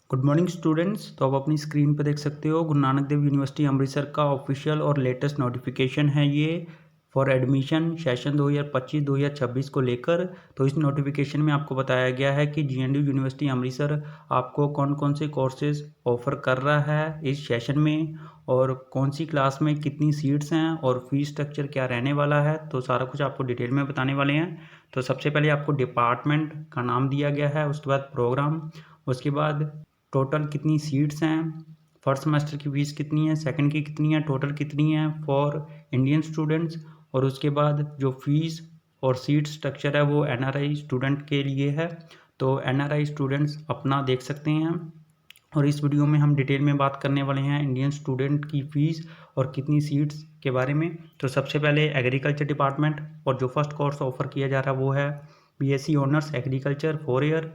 Good morning students. तो आप अपनी स्क्रीन पर देख सकते हो गुरु नानक देव यूनिवर्सिटी अमृतसर का ऑफिशियल और लेटेस्ट नोटिफिकेशन है ये फॉर एडमिशन सेशन 2025-2026 को लेकर। तो इस नोटिफिकेशन में आपको बताया गया है कि जीएनडीयू यूनिवर्सिटी अमृतसर आपको कौन कौन से कोर्सेज ऑफर कर रहा है इस सेशन में, और कौन सी क्लास में कितनी सीट्स हैं और फीस स्ट्रक्चर क्या रहने वाला है। तो सारा कुछ आपको डिटेल में बताने वाले हैं। तो सबसे पहले आपको डिपार्टमेंट का नाम दिया गया है, उसके बाद प्रोग्राम, उसके बाद टोटल कितनी सीट्स हैं, फर्स्ट सेमेस्टर की फ़ीस कितनी है, सेकंड की कितनी है, टोटल कितनी है फॉर इंडियन स्टूडेंट्स, और उसके बाद जो फीस और सीट स्ट्रक्चर है वो एनआरआई स्टूडेंट के लिए है। तो एनआरआई स्टूडेंट्स अपना देख सकते हैं। और इस वीडियो में हम डिटेल में बात करने वाले हैं इंडियन स्टूडेंट की फ़ीस और कितनी सीट्स के बारे में। तो सबसे पहले एग्रीकल्चर डिपार्टमेंट, और जो फर्स्ट कोर्स ऑफर किया जा रहा है वो है BSc honours agriculture 4 year.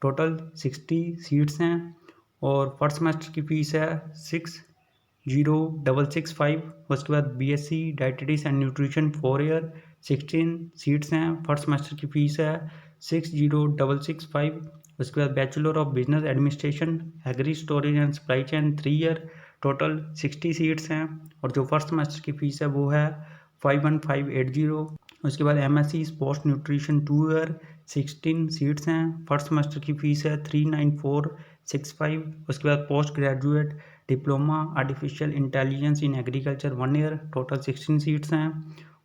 Total 60 seats हैं और फर्स्ट सेमेस्टर की फ़ीस है 60,665। उसके बाद BSc dietetics and nutrition 4 year 16 seats हैं, फर्स्ट सेमेस्टर की फ़ीस है 60,665। उसके बाद bachelor of business administration agri storage and supply chain 3 year, total 60 seats हैं और जो फर्स्ट सेमेस्टर की फ़ीस है वो है 51580। उसके बाद MSc sports nutrition 2 year 16 seats हैं, फर्स्ट सेमेस्टर की फ़ीस है 39465। उसके बाद post graduate diploma artificial intelligence in agriculture 1 year, total 16 seats हैं,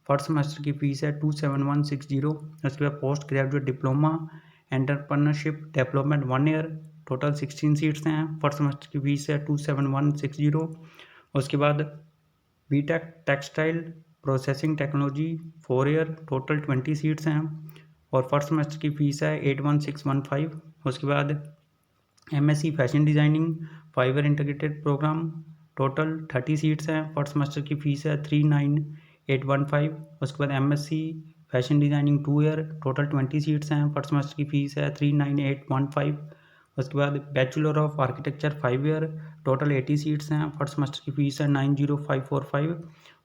फर्स्ट सेमेस्टर की फ़ीस है 27160। उसके बाद post graduate diploma entrepreneurship development 1 year, total 16 seats हैं, फर्स्ट सेमेस्टर की फ़ीस है 27160। उसके बाद BTech textile processing technology 4 year, total 20 seats हैं और फर्स्ट सेमेस्टर की फ़ीस है 81615। उसके बाद MSc fashion designing 5 year integrated programme, total 30 seats हैं, फर्स्ट सेमेस्टर की फ़ीस है 39815। उसके बाद MSc fashion designing 2 year, total 20 seats हैं, फर्स्ट सेमेस्टर की फ़ीस है 39815। उसके बाद bachelor of architecture 5 year, total 80 seats हैं, फर्स्ट सेमेस्टर की फ़ीस है 90545।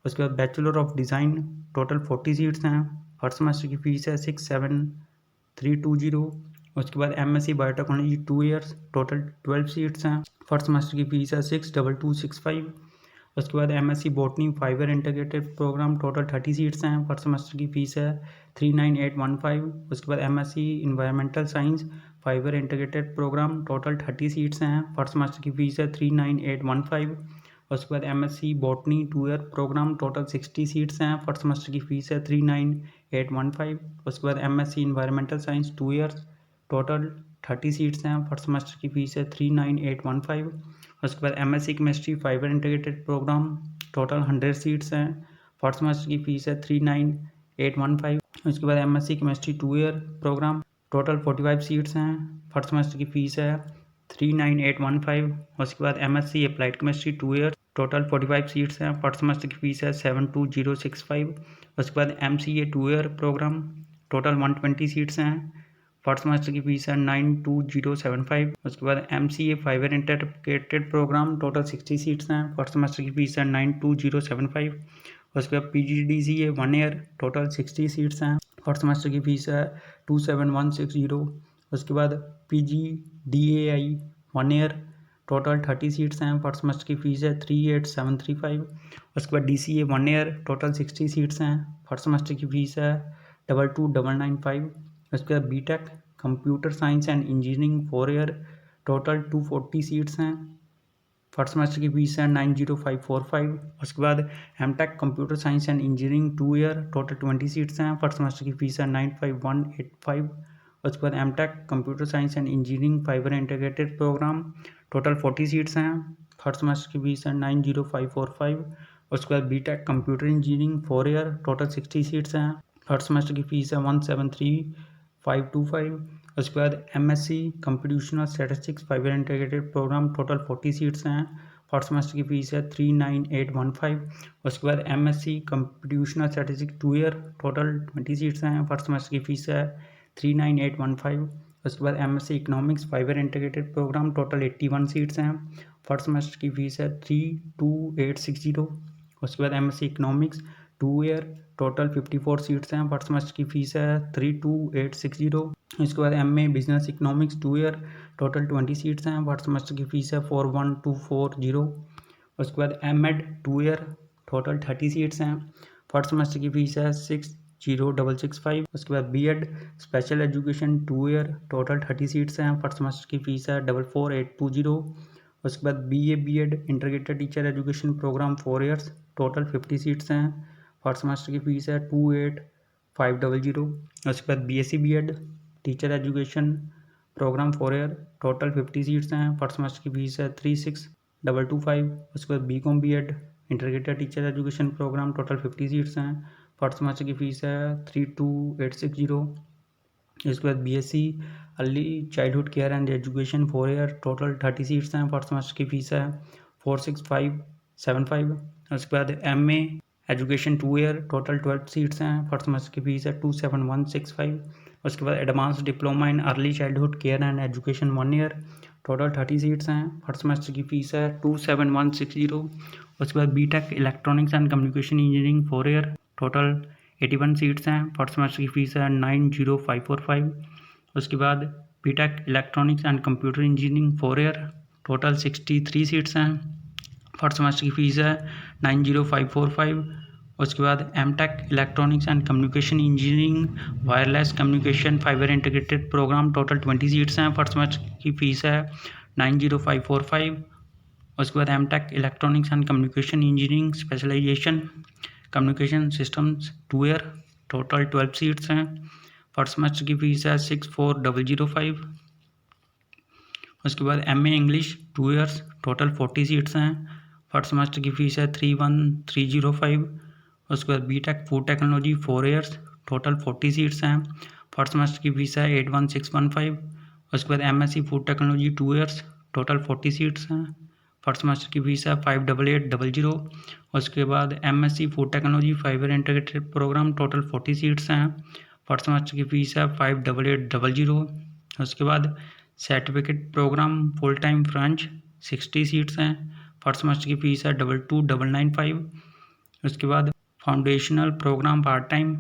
उसके बाद bachelor of design total 40 seats हैं, फर्स्ट सेमेस्टर की फ़ीस है 67320। उसके बाद MSc biotechnology 2 years, total 12 seats हैं, फर्स्ट सेमेस्टर की फ़ीस है 62265। उसके बाद MSc botany 5 year integrated programme, total 30 seats हैं, फर्स्ट सेमेस्टर की फ़ीस है 39815। उसके बाद MSc environmental science 5 year integrated programme, total 30 seats हैं, फर्स्ट सेमेस्टर की फ़ीस है 39815। उसके बाद MSc botany 2 year programme, total 60 seats हैं, फर्स्ट सेमेस्टर की फ़ीस है 39815। उसके बाद MSc environmental science 2 years, total 30 seats हैं, फर्स्ट सेमेस्टर की फ़ीस है 39815। उसके बाद MSc chemistry 5 year integrated programme, total 100 seats हैं, फर्स्ट सेमेस्टर की फ़ीस है 39815। उसके बाद MSc chemistry 2 year programme, total 45 seats हैं, फर्स्ट सेमेस्टर की फ़ीस है 39815। उसके बाद MSc applied chemistry 2 year, total 45 seats हैं, फर्स्ट सेमेस्टर की फ़ीस है 72065। उसके बाद MCA 2 year programme, total 120 seats हैं, फर्स्ट सेमेस्टर की फ़ीस है 92075। उसके बाद MCA 5 year integrated programme, total 60 seats हैं, फर्स्ट सेमेस्टर की फ़ीस है 92075। उसके बाद पीजीडीसीए 1 ईयर, टोटल 60 सीट्स हैं, फर्स्ट सेमेस्टर की फ़ीस है 27160। उसके बाद पीजीडीएआई 1 ईयर, टोटल 30 सीट्स हैं, फर्स्ट सेमेस्टर की फ़ीस है 38735। उसके बाद डीसीए 1 ईयर, टोटल 60 सीट्स हैं, फर्स्ट सेमेस्टर की फ़ीस है 22995। उसके बाद BTech computer science and engineering 4 year, total 240 seats हैं, फर्स्ट सेमेस्टर की फ़ीस है 90545। उसके बाद MTech computer science and engineering 2 year, total 20 seats हैं, फर्स्ट सेमेस्टर की फ़ीस है 95185। उसके बाद MTech computer science and engineering 5 year integrated programme, total 40 seats हैं, फर्स्ट सेमेस्टर की फ़ीस है 90545। उसके बाद BTech computer engineering 4 year, total 60 seats हैं, फर्स्ट सेमेस्टर की फ़ीस है 173525। उसके बाद MSc computational statistics 5 year integrated programme, total 40 seats हैं, फर्स्ट सेमेस्टर की फ़ीस है 39815। उसके बाद MSc computational statistics 2 year, total 20 seats हैं, फर्स्ट सेमेस्टर की फ़ीस है 39815। उसके बाद MSc economics 5 year integrated programme, total 81 seats हैं, फर्स्ट सेमेस्टर की फ़ीस है 32860। उसके बाद MSc economics 2 year, total 54 seats हैं, फर्स्ट सेमेस्टर की फ़ीस है 32860। इसके बाद MA business economics 2 year, total 20 seats हैं। फर्स्ट सेमेस्टर की फ़ीस है 41240। उसके बाद एम.एड 2 ईयर, टोटल 30 सीट्स हैं। फर्स्ट सेमेस्टर की फ़ीस है 60665। उसके बाद BEd special education 2 year, total 30 seats हैं। फर्स्ट सेमेस्टर की फ़ीस है 44820। उसके बाद BA. BEd integrated teacher education program 4 years, total 50 seats हैं। फर्स्ट सेमेस्टर की फ़ीस है 28500। उसके बाद BSc BEd teacher education program 4 year, total 50 seats हैं। फर्स्ट सेमेस्टर की फ़ीस है 36225। उसके बाद BCom BEd integrated teacher education program, total 50 seats हैं। फर्स्ट सेमेस्टर की फ़ीस है 32860। इसके बाद BSc early childhood care and education 4 year, total 30 seats हैं। फर्स्ट सेमेस्टर की फ़ीस है 46575। उसके बाद MA education 2 year, total 12 seats हैं। फर्स्ट सेमेस्टर की फ़ीस है 27165। उसके बाद advance diploma in early childhood care and education 1 year, total 30 seats हैं। फर्स्ट सेमेस्टर की फ़ीस है 27160। उसके बाद BTech electronics and communication engineering 4 year, total 81 seats हैं। फर्स्ट सेमेस्टर की फ़ीस है 90545। उसके बाद BTech electronics and computer engineering 4 year, total 63 seats हैं। फर्स्ट सेमेस्टर की फ़ीस है 90545। उसके बाद MTech electronics and communication engineering wireless communication five year integrated programme, total 20 seats हैं। फर्स्ट सेमेस्टर की फ़ीस है 90545। उसके बाद MTech electronics and communication engineering specialization communication systems 2 year, total 12 seats हैं। फर्स्ट सेमेस्टर की फ़ीस है 64005। उसके बाद MA. English 2 years, total 40 seats हैं। फर्स्ट सेमेस्टर की फ़ीस है 31305। उसके बाद BTech food technology 4 years, total 40 seats हैं। फर्स्ट सेमेस्टर की फ़ीस है 81615। उसके बाद MSc food technology 2 years, total 40 seats हैं। फर्स्ट सेमेस्टर की फ़ीस है 58800। उसके बाद MSc food technology five year integrated programme, total 40 seats हैं। फर्स्ट सेमेस्टर की फ़ीस है 58800। उसके बाद certificate program full time French 60 seats हैं। फर्स्ट सेमेस्टर की फ़ीस है 22995। उसके बाद foundational program part time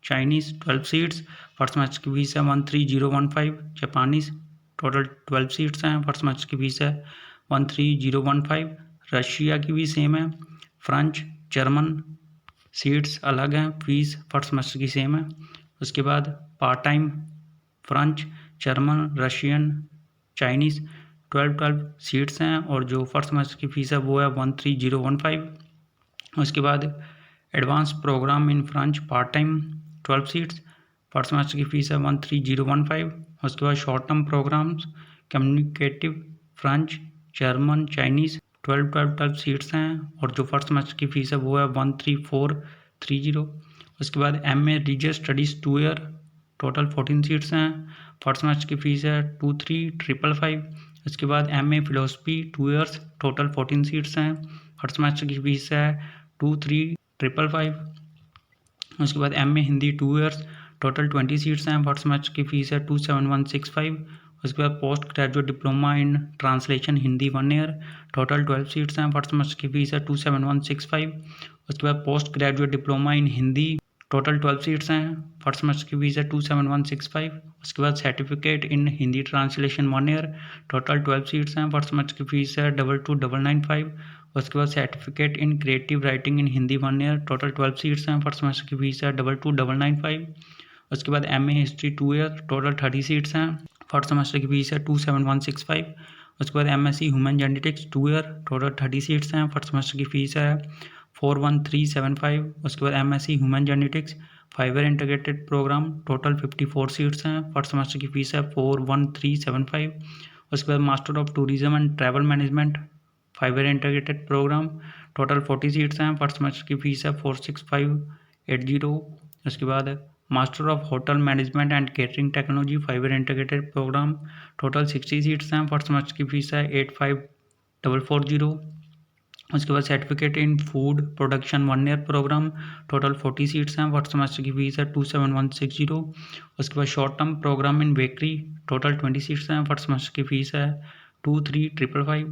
Chinese 12 seats. First semester की फ़ीस है 13015। जापानीज़ टोटल 12 सीट्स हैं। फर्स्ट सेमेस्टर की फ़ीस है 13015। रशिया की भी सेम है। फ्रेंच जर्मन सीट्स अलग हैं, फ़ीस फर्स्ट सेमेस्टर की सेम है। उसके बाद part time French German Russian Chinese 12 seats हैं और जो फर्स्ट सेमेस्टर की फ़ीस है वो है 13015। उसके बाद advance program in French part time 12 seats. First semester की फ़ीस है 13015। उसके बाद short term programs communicative French German Chinese 12 seats हैं और जो फर्स्ट सेमेस्टर की फ़ीस है वो है 13430। उसके बाद MA. Religious studies 2 year, total 14 seats हैं। फर्स्ट सेमेस्टर की फ़ीस है 23555। उसके बाद MA. Philosophy 2 years, total 14 seats हैं। फर्स्ट सेमेस्टर की फ़ीस है 23555। उसके बाद MA. Hindi 2 years, total 20 seats हैं। फर्स्ट सेमेस्टर की फ़ीस है 27165। उसके बाद post graduate diploma in translation Hindi 1 year, total 12 seats हैं। फर्स्ट सेमेस्टर की फ़ीस है 27165। उसके बाद post graduate diploma in Hindi, total 12 seats हैं। फर्स्ट सेमेस्टर की फ़ीस है 27165। उसके बाद certificate in Hindi translation 1 year, total 12 seats हैं। फर्स्ट सेमेस्टर की फ़ीस है 22995। उसके बाद certificate in creative writing in Hindi 1 year, total 12 seats हैं। फर्स्ट सेमेस्टर की फ़ीस है 22995। उसके बाद MA. History 2 year, total 30 seats हैं। फर्स्ट सेमेस्टर की फ़ीस है 27165। उसके बाद MSc human genetics 2 year, total 30 seats हैं। फर्स्ट सेमेस्टर की फ़ीस है 41375। उसके बाद MSc human genetics five year integrated programme, total 54 seats हैं। फर्स्ट सेमेस्टर की फ़ीस है 41375। उसके बाद master of tourism and travel management five year integrated programme, total 40 seats हैं। फर्स्ट सेमेस्टर की फ़ीस है 46580। उसके बाद master of hotel management and catering technology five year integrated programme, total 60 seats हैं। फर्स्ट सेमेस्टर की फ़ीस है 85440। उसके बाद certificate in food production 1 year programme, total 40 seats हैं। फर्स्ट सेमेस्टर की फ़ीस है 27160। उसके बाद short term program in bakery, total 20 seats हैं। फर्स्ट सेमेस्टर की फ़ीस है 23555।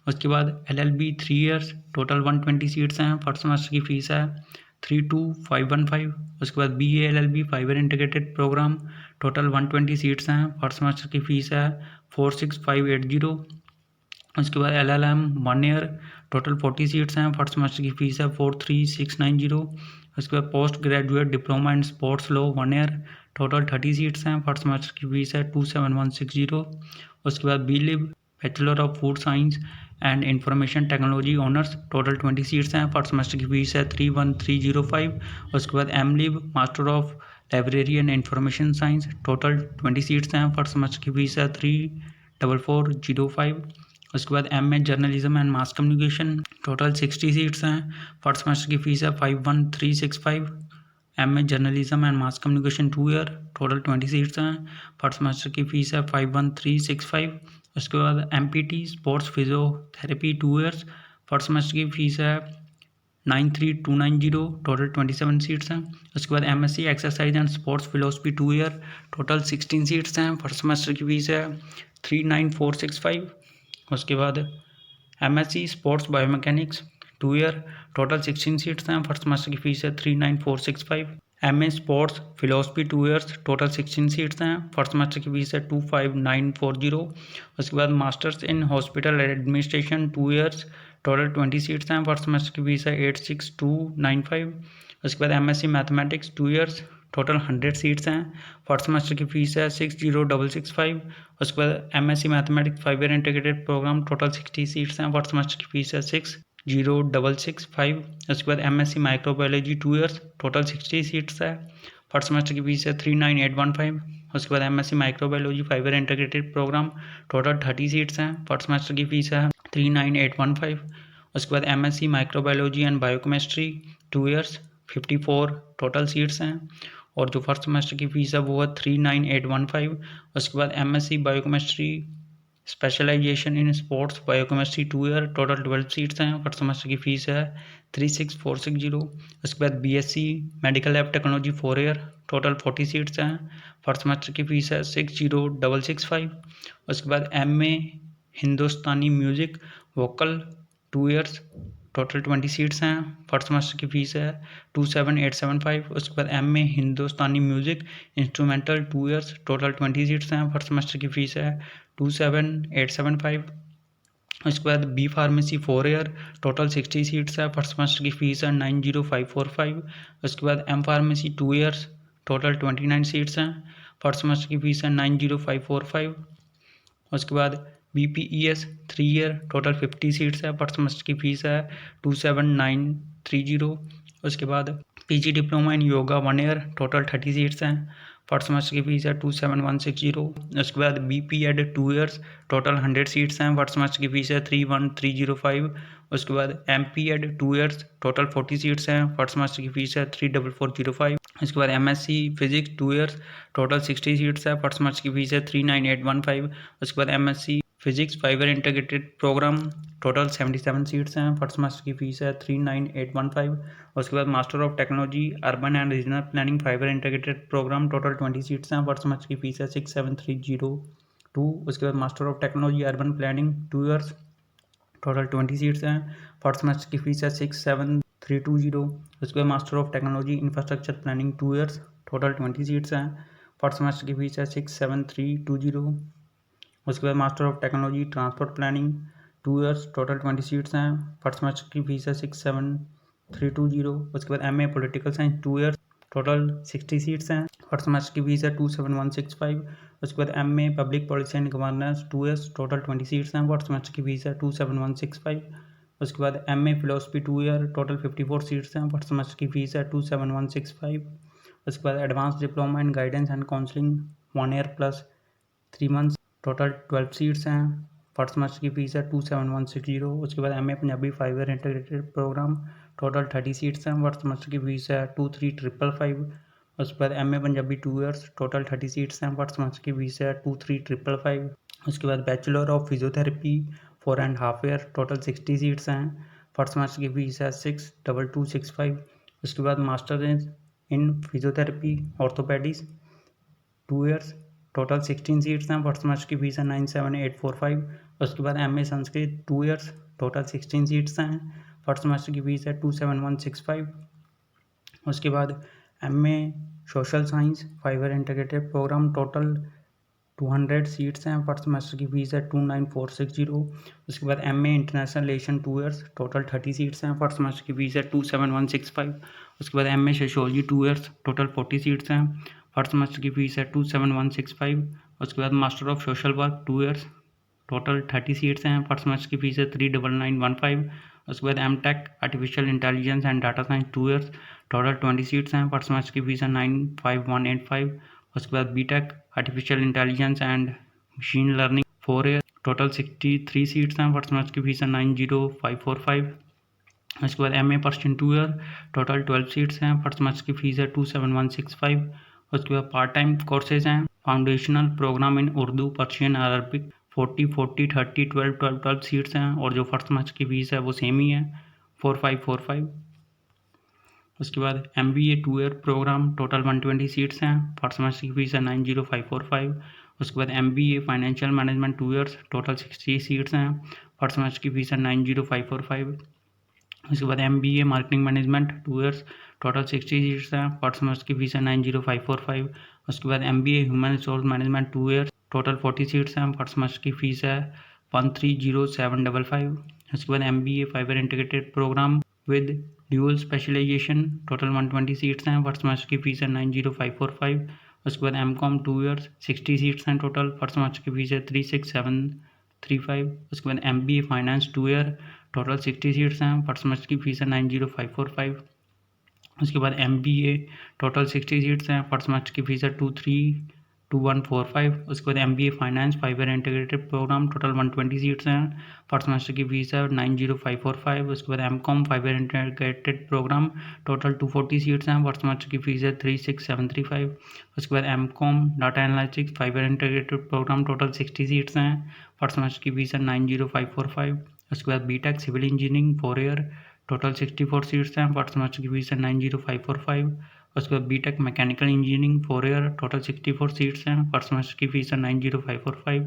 उसके बाद LLB 3 ईयर्स, टोटल 120 सीट्स हैं। फर्स्ट सेमेस्टर की फ़ीस है 32515। उसके बाद BA LLB five year integrated programme, total 120 seats हैं। फर्स्ट सेमेस्टर की फ़ीस है 46580। उसके बाद LLM 1 ईयर टोटल 40 सीट्स हैं, फर्स्ट सेमेस्टर की फ़ीस है 43690। उसके बाद post graduate diploma in sports law 1 year total 30 seats हैं, फर्स्ट सेमेस्टर की फ़ीस है 27160। उसके बाद BLib bachelor of food science and information technology honours total 20 seats हैं, फर्स्ट सेमेस्टर की फ़ीस है 31305। उसके बाद MLib master of library and information science total 20 seats हैं, फर्स्ट सेमेस्टर की फ़ीस है 34405। उसके बाद MA journalism and mass communication total 60 seats हैं, फर्स्ट सेमेस्टर की फ़ीस है 51365। MA journalism and mass communication 2 year total 20 seats हैं, फर्स्ट सेमेस्टर की फ़ीस है 51365। उसके बाद MPT sports physiotherapy 2 years first semester की फ़ीस है 93290 टोटल 27 सीट्स हैं। उसके बाद MSc exercise and sports philosophy 2 year total 16 seats हैं, फर्स्ट सेमेस्टर की फ़ीस है 39465। उसके बाद MSc sports biomechanics 2 year total 16 seats हैं, फर्स्ट सेमेस्टर की फ़ीस है 39465। MA sports philosophy 2 years total 16 seats हैं, फर्स्ट सेमेस्टर की फ़ीस है 25940। उसके बाद masters in hospital administration 2 years total 20 seats हैं, फर्स्ट सेमेस्टर की फ़ीस है 86295। उसके बाद MSc mathematics 2 years total 100 seats हैं, फर्स्ट सेमेस्टर की फ़ीस है 60665। उसके बाद MSc mathematics 5 year integrated programme total 60 seats हैं, फर्स्ट सेमेस्टर की फ़ीस है 60665। उसके बाद MSc microbiology 2 years total 60 seats है, फर्स्ट सेमेस्टर की फ़ीस है 39815। उसके बाद MSc microbiology 5 year integrated programme total 30 seats हैं, फर्स्ट सेमेस्टर की फ़ीस है 39815। उसके बाद MSc microbiology and biochemistry 2 years 54 total seats हैं, और जो फर्स्ट सेमेस्टर की फ़ीस है वो है 39815। उसके बाद MSc biochemistry specialization in sports biochemistry 2 year total 12 seats हैं, फर्स्ट सेमेस्टर की फ़ीस है 36460। उसके बाद BSc medical lab technology 4 year total 40 seats हैं, फर्स्ट सेमेस्टर की फ़ीस है 60665। उसके बाद MA Hindustani music vocal 2 years total 20 seats हैं, फर्स्ट सेमेस्टर की फ़ीस है 27875। उसके बाद MA Hindustani music instrumental 2 years total 20 seats हैं, फर्स्ट सेमेस्टर की फ़ीस है 27875। उसके बाद B pharmacy 4 year total 60 seats है, फर्स्ट सेमेस्टर की फ़ीस है 90545। उसके बाद M pharmacy 2 years total 29 seats हैं, फर्स्ट सेमेस्टर की फ़ीस है 90545। उसके बाद BPES 3 ईयर टोटल 50 सीट्स है, फर्स्ट सेमेस्टर की फ़ीस है 27930। उसके बाद PG diploma in yoga 1 year total 30 seats हैं, फर्स्ट सेमेस्टर की फ़ीस है 27160। उसके बाद BPEd 2 ईयर्स टोटल 100 सीट्स हैं, फर्स्ट सेमेस्टर की फ़ीस है 31305। उसके बाद MPEd 2 ईयर्स टोटल 40 सीट्स हैं, फर्स्ट सेमेस्टर की फ़ीस है 34405। उसके बाद MSc physics 2 years total 60 seats है, फर्स्ट सेमेस्टर की फ़ीस है 39815। उसके बाद MSc physics 5 year integrated programme total 77 seats हैं, फर्स्ट सेमेस्टर की फ़ीस है 39815। उसके बाद master of technology urban and regional planning 5 year integrated programme total 20 seats हैं, फर्स्ट सेमेस्टर की फ़ीस है 67302। उसके बाद master of technology urban planning 2 years total 20 seats हैं, फर्स्ट सेमेस्टर की फ़ीस है 67320। उसके बाद master of technology infrastructure planning 2 years total 20 seats हैं, फर्स्ट सेमेस्टर की फ़ीस है 67320। उसके बाद master of technology transport planning 2 years total 20 seats हैं, फर्स्ट सेमेस्टर की फ़ीस है 67320। उसके बाद MA political science 2 years total 60 seats हैं, फर्स्ट सेमेस्टर की फ़ीस है 27165। उसके बाद MA public policy and governance 2 years total 20 seats हैं, फर्स्ट सेमेस्टर की फ़ीस है 27165। उसके बाद MA philosophy 2 year total 54 seats हैं, फर्स्ट सेमेस्टर की फ़ीस है 27165। उसके बाद advance diploma in guidance and counselling 1 year plus 3 months total 12 seats हैं, फर्स्ट सेमेस्टर की फ़ीस है 27160। उसके बाद MA Punjabi 5 year integrated programme total 30 seats हैं, फर्स्ट सेमेस्टर की फ़ीस है 23555। उसके बाद MA Punjabi 2 years total 30 seats हैं, फर्स्ट सेमेस्टर की फ़ीस है 23555। उसके बाद bachelor of physiotherapy 4.5 year total 60 seats हैं, फर्स्ट सेमेस्टर की फ़ीस है 62265। उसके बाद master in physiotherapy orthopaedics 2 years total 16 seats हैं, फर्स्ट सेमेस्टर की फ़ीस है 97845। उसके बाद MA Sanskrit 2 years total 16 seats हैं, फर्स्ट सेमेस्टर की फ़ीस है 27165। उसके बाद MA social science 5 year integrated programme total 200 seats हैं। फर्स्ट सेमेस्टर की फ़ीस है 29460। उसके बाद MA international relation 2 years, total 30 seats हैं। फर्स्ट सेमेस्टर की फ़ीस है 27165। उसके बाद MA sociology 2 years, total 40 seats हैं। फर्स्ट सेमेस्टर की फ़ीस है 27165। उसके बाद master of social work 2 years, total 30 seats हैं। फर्स्ट सेमेस्टर की फ़ीस है 39915। उसके बाद M.Tech artificial intelligence and data science 2 years, total 20 seats हैं। फर्स्ट सेमेस्टर की फ़ीस है 95185। उसके बाद B.Tech artificial intelligence and machine learning 4 year, total 63 seats हैं। फर्स्ट सेमेस्टर की फ़ीस है 90545। उसके बाद MA person 2 year, total 12 seats हैं। फर्स्ट सेमेस्टर की फ़ीस है 27165। उसके बाद पार्ट टाइम कोर्सेज हैं। फाउंडेशनल प्रोग्राम इन उर्दू, पर्शियन, अरबिक 40 40 30 12 12 12 सीट्स हैं। और जो फर्स्ट सेमेस्टर की फ़ीस है वो सेम ही है 4545। उसके बाद MBA 2 year programme, total 120 seats हैं। फर्स्ट सेमेस्टर की फ़ीस है 90545। उसके बाद MBA financial management 2 years, total 60 seats हैं। फर्स्ट सेमेस्टर की फ़ीस है 90545। उसके बाद MBA marketing management 2 years, total 60 seats हैं। फर्स्ट सेमेस्टर की फ़ीस है 90545। उसके बाद MBA human resource management 2 years, total 40 seats हैं। फर्स्ट सेमेस्टर की फ़ीस है 130755। उसके बाद MBA five year integrated program with dual specialization, total 120 seats हैं। फर्स्ट सेमेस्टर की फ़ीस है 90545। उसके बाद MCOM 2 ईयर्स, 60 सीट्स हैं टोटल। फर्स्ट सेमेस्टर की फ़ीस है 36735। उसके बाद MBA finance 2 year, total 60 seats हैं। फर्स्ट सेमेस्टर की फ़ीस है 90545। उसके बाद MBA टोटल 60 सीट्स हैं। फर्स्ट सेमेस्टर की फ़ीस है 232145। उसके बाद MBA finance five year integrated programme, total 120 seats हैं। फर्स्ट सेमेस्टर की फ़ीस है 90545। उसके बाद MCOM five year integrated programme, total 240 seats हैं। फर्स्ट सेमेस्टर की फ़ीस है 36735। उसके बाद MCOM data analytics five year integrated programme, total 60 seats हैं। फर्स्ट सेमेस्टर की फ़ीस है 90545। उसके बाद B.Tech civil engineering 4 year, total 64 seats हैं। फर्स्ट सेमेस्टर की फ़ीस है 90545। उसके बाद B.Tech mechanical engineering 4 year, total 64 seats हैं। फर्स्ट सेमेस्टर की फ़ीस है 90545।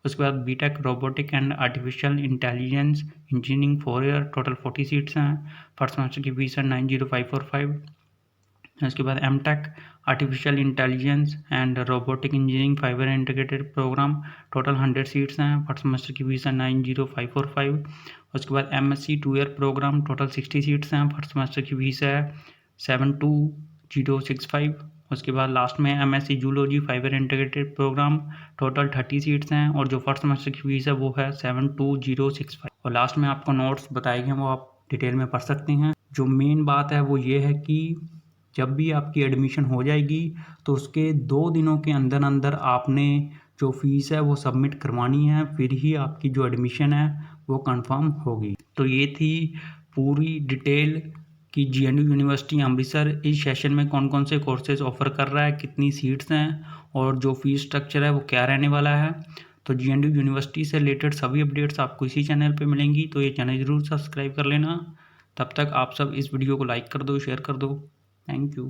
उसके बाद B.Tech robotic and artificial intelligence engineering 4 year, total 40 seats हैं। फर्स्ट सेमेस्टर की फ़ीस है 90545। उसके बाद M.Tech artificial intelligence and robotic engineering five year integrated programme, total 100 seats हैं। फर्स्ट सेमेस्टर की फ़ीस है 90545। उसके बाद MSc 2 year programme, total 60 seats हैं। फर्स्ट सेमेस्टर की फ़ीस है 72065। उसके बाद लास्ट में MSc zoology fibre integrated programme, total 30 seats हैं। और जो फर्स्ट सेमेस्टर की फ़ीस है वो है 72065। और लास्ट में आपको नोट्स बताए गए हैं वो आप डिटेल में पढ़ सकते हैं। जो मेन बात है वो ये है कि जब भी आपकी एडमिशन हो जाएगी तो उसके 2 दिनों के अंदर अंदर आपने जो फ़ीस है वो सबमिट करवानी है, फिर ही आपकी जो एडमिशन है वो कंफर्म होगी। तो ये थी पूरी डिटेल कि GNU यूनिवर्सिटी अमृतसर इस सेशन में कौन कौन से कोर्सेज ऑफ़र कर रहा है, कितनी सीट्स हैं और जो फ़ीस स्ट्रक्चर है वो क्या रहने वाला है। तो GNU यूनिवर्सिटी से रिलेटेड सभी अपडेट्स आपको इसी चैनल पे मिलेंगी, तो ये चैनल ज़रूर सब्सक्राइब कर लेना। तब तक आप सब इस वीडियो को लाइक कर दो, शेयर कर दो। Thank you.